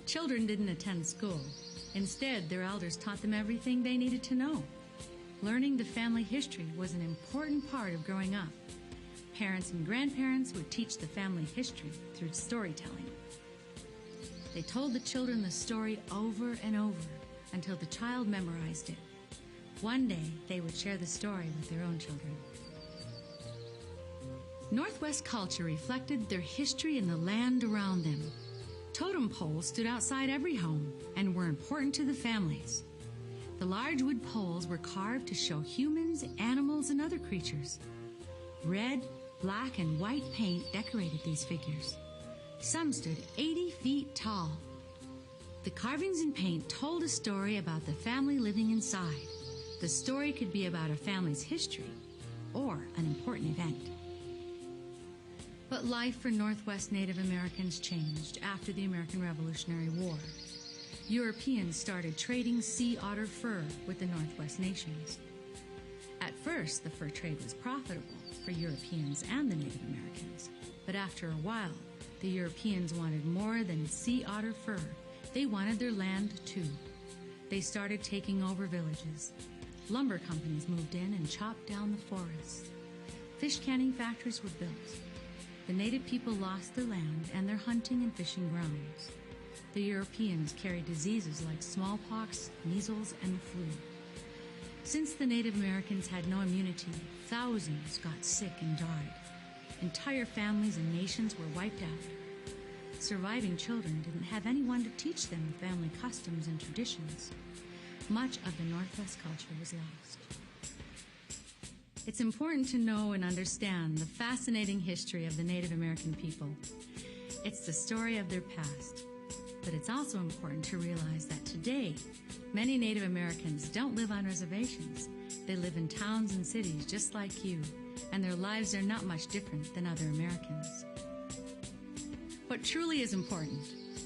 Children didn't attend school. Instead, their elders taught them everything they needed to know. Learning the family history was an important part of growing up. Parents and grandparents would teach the family history through storytelling. They told the children the story over and over until the child memorized it. One day, they would share the story with their own children. Northwest culture reflected their history and the land around them. Totem poles stood outside every home and were important to the families. The large wood poles were carved to show humans, animals, and other creatures. Red, black, and white paint decorated these figures. Some stood 80 feet tall. The carvings and paint told a story about the family living inside. The story could be about a family's history or an important event. But life for Northwest Native Americans changed after the American Revolutionary War. Europeans started trading sea otter fur with the Northwest nations. At first, the fur trade was profitable for Europeans and the Native Americans. But after a while, the Europeans wanted more than sea otter fur. They wanted their land too. They started taking over villages. Lumber companies moved in and chopped down the forests. Fish canning factories were built. The native people lost their land and their hunting and fishing grounds. The Europeans carried diseases like smallpox, measles, and the flu. Since the Native Americans had no immunity, thousands got sick and died. Entire families and nations were wiped out. Surviving children didn't have anyone to teach them the family customs and traditions. Much of the Northwest culture was lost. It's important to know and understand the fascinating history of the Native American people. It's the story of their past. But it's also important to realize that today, many Native Americans don't live on reservations. They live in towns and cities just like you, and their lives are not much different than other Americans. What truly is important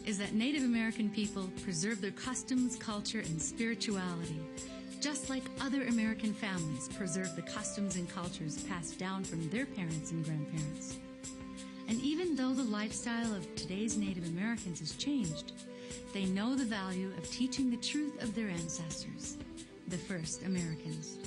is that Native American people preserve their customs, culture, and spirituality, just like other American families preserve the customs and cultures passed down from their parents and grandparents. And even though the lifestyle of today's Native Americans has changed, they know the value of teaching the truth of their ancestors, the first Americans.